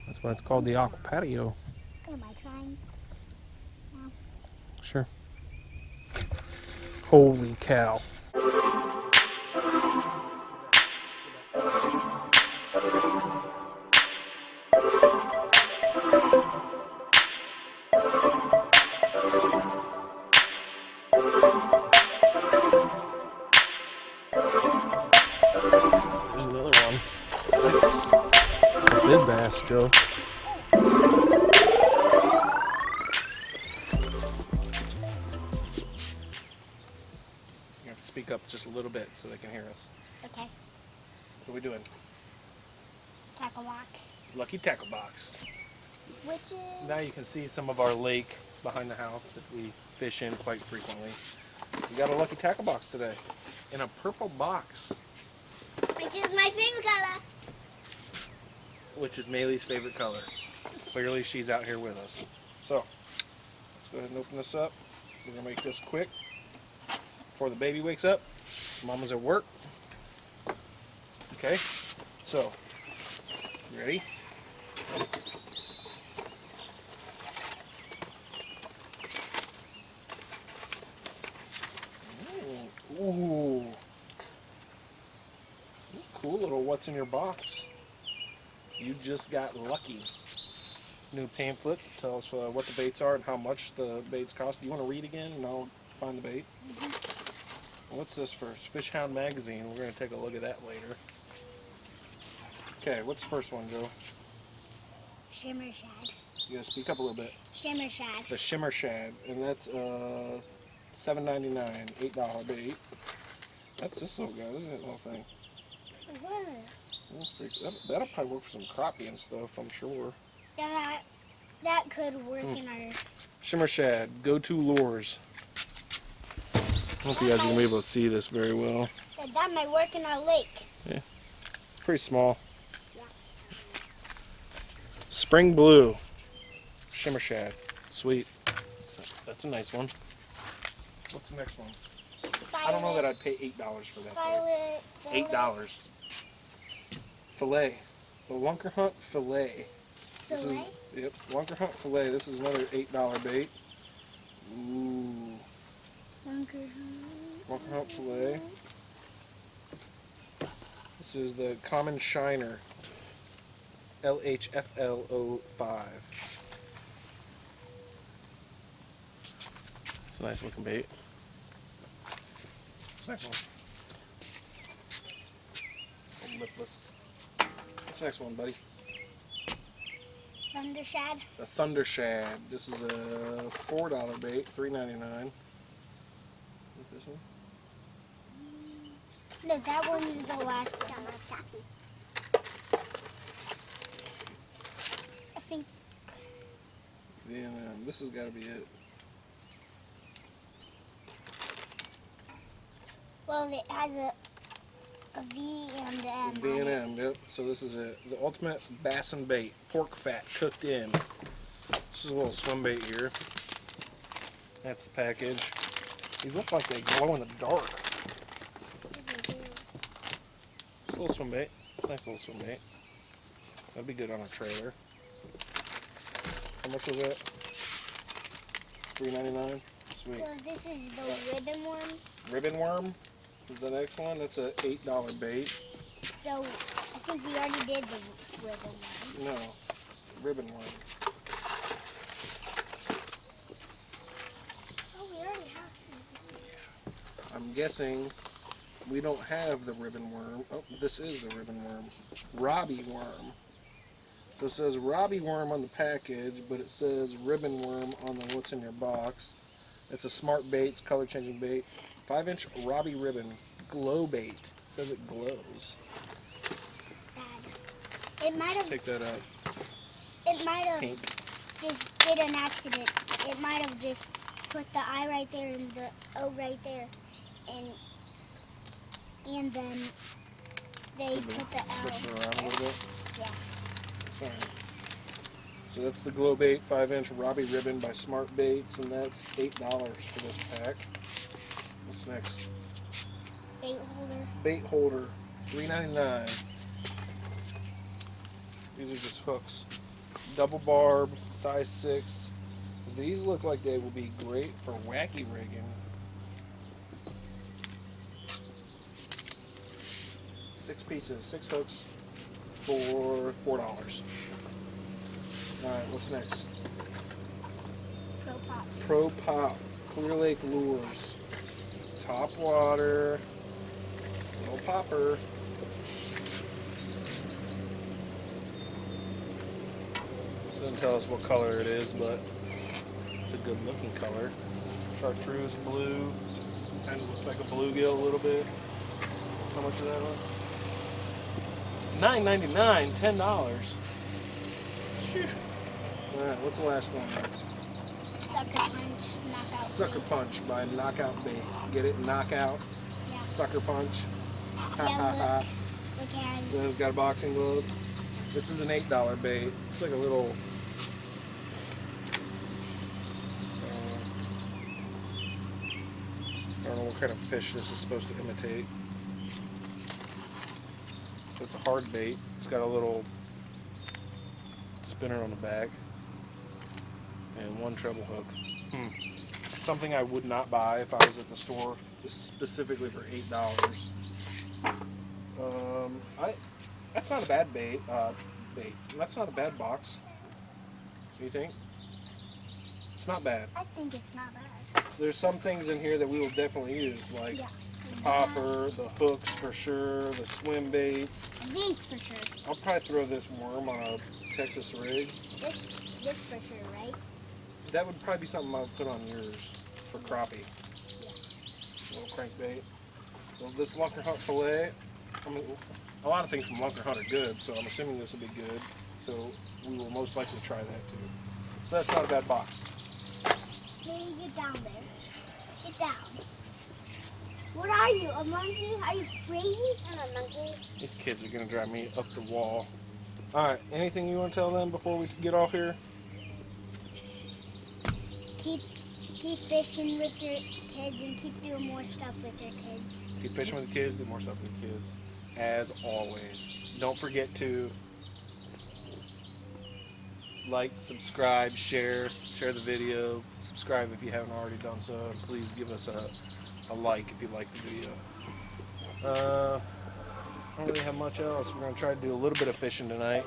That's why it's called the aqua patio. Am I trying? No. Sure. Holy cow. There's another one. Nice. It's a big bass, Joe. You have to speak up just a little bit so they can hear us. Okay. What are we doing? Tackle box. Lucky tackle box. Which is... Now you can see some of our lake behind the house that we fish in quite frequently. We got a lucky tackle box today in a purple box, Which is my favorite color. which is Maylee's favorite color. Clearly she's out here with us. So, let's go ahead and open this up. We're going to make this quick before the baby wakes up. Mama's at work. Okay, so, you ready? Ooh. Cool little what's in your box. You just got lucky. New pamphlet tells us what the baits are and how much the baits cost. Do you want to read again and I'll find the bait? What's this first? Fish Hound Magazine. We're going to take a look at that later. Okay, what's the first one, Joe? Shimmer shad. You got to speak up a little bit. Shimmer shad. The Shimmer Shad, and that's $7.99, $8 bait. That's this little guy. Look at that little thing. What? That's pretty, that'll probably work for some crappie and stuff, I'm sure. That could work in our... Shimmer Shad, go-to lures. I don't know if you guys are going to be able to see this very well. That might work in our lake. It's pretty small. Yeah. Spring Blue, Shimmer Shad. Sweet. That's a nice one. What's the next one? I don't know that I'd pay $8 for that. Violet. $8. Fillet. The Wonker Hunt Fillet. This is, Fillet? yep, Wonker Hunt Fillet. This is another $8 bait. Ooh. Wonker Hunt Fillet. This is the Common Shiner. LHFL05. It's a nice looking bait. What's the next one? Lipless. What's the next one, buddy? Thunder shad. The Thunder Shad. This is a $4 bait, $3.99. This one? No, that one's the last one. I think... Then this has got to be it. Well, it has a V and M. V&M, yep. So this is it. The Ultimate Bass and Bait. Pork fat cooked in. This is a little swim bait here. That's the package. These look like they glow in the dark. It's a little swim bait. It's a nice little swim bait. That'd be good on a trailer. How much was that? $3.99? Sweet. So this is the ribbon one. Ribbon Worm is the next one. That's a $8 bait. So I think we already did the ribbon one. No, Ribbon Worm. Oh, we already have some. I'm guessing we don't have the Ribbon Worm. Oh, this is the Ribbon Worm. Robbie Worm. So it says Robbie Worm on the package, but it says Ribbon Worm on the what's in your box. It's a Smart Baits, color changing bait. 5-inch Robbie Ribbon glow bait. It says it glows. Bad. It might have. Take that out. It might have Pink. just did an accident. It might have just put the I right there and the O right there, and then they put the L. Switch it around a little bit. Yeah. That's all right. So that's the glow bait 5-inch Robbie Ribbon by Smart Baits, and that's $8 for this pack. What's next? Bait holder. Bait holder, $3.99. These are just hooks. double barb, size 6. These look like they will be great for wacky rigging. 6 pieces, 6 hooks for $4. Alright, what's next? Pro Pop. Pro Pop Clear Lake Lures. Top water. Little popper. Doesn't tell us what color it is, but it's a good looking color. Chartreuse blue. Kind of looks like a bluegill a little bit. How much is that one? $9.99, $10. Phew. Alright, what's the last one? Sucker Punch. Knockout. Sucker Punch by Knockout Bait. Get it? Knockout. Yeah. Sucker Punch. Ha ha Yeah, ha. look at Then it's got a boxing glove. This is an $8 bait. It's like a little. I don't know what kind of fish this is supposed to imitate. It's a hard bait. It's got a little spinner on the back and one treble hook. Something I would not buy if I was at the store, specifically for $8. That's not a bad bait. That's not a bad box. Do you think? It's not bad. I think it's not bad. There's some things in here that we will definitely use, like Yeah. the popper, the hooks for sure, the swim baits. These for sure. I'll probably throw this worm on a Texas rig. This for sure, right? That would probably be something I would put on yours for crappie. Little crankbait. Well, this Lunker Hunt fillet, I mean, a lot of things from Lunker Hunt are good, so I'm assuming this will be good. So we will most likely try that too. So that's not a bad box. Maybe get down there. Get down. What are you, a monkey? Are you crazy? I'm a monkey. These kids are gonna drive me up the wall. All right, anything you want to tell them before we get off here? Keep fishing with your kids and keep doing more stuff with your kids. Keep fishing with the kids, do more stuff with the kids. As always, don't forget to like, subscribe, share the video. Subscribe if you haven't already done so. And please give us a like if you like the video. I don't really have much else. We're going to try to do a little bit of fishing tonight.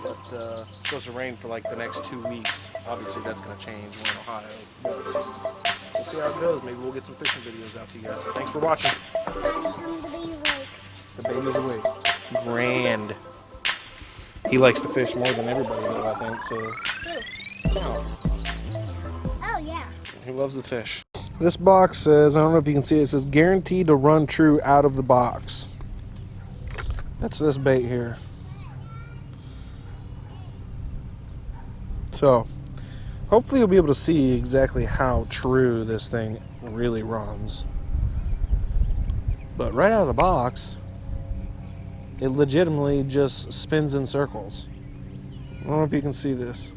But it's supposed to rain for like the next 2 weeks. Obviously that's going to change. We're in Ohio. But we'll see how it goes. Maybe we'll get some fishing videos out to you guys. So thanks for watching. The baby's awake. Grand. He likes to fish more than everybody though, I think. So. Who? Sal. Oh, yeah. He loves the fish. This box says, I don't know if you can see it, it says guaranteed to run true out of the box. That's this bait here. So, hopefully you'll be able to see exactly how true this thing really runs. But right out of the box, it legitimately just spins in circles. I don't know if you can see this.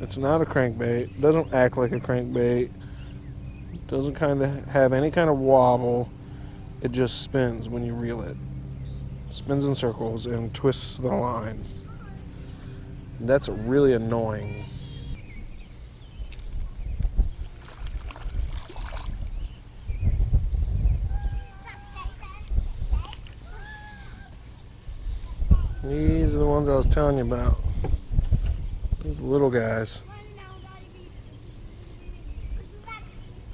It's not a crankbait. Doesn't act like a crankbait. Doesn't kind of have any kind of wobble. It just spins when you reel it. Spins in circles and twists the line. And that's really annoying. These are the ones I was telling you about. These little guys.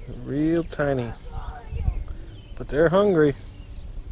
They're real tiny. But they're hungry.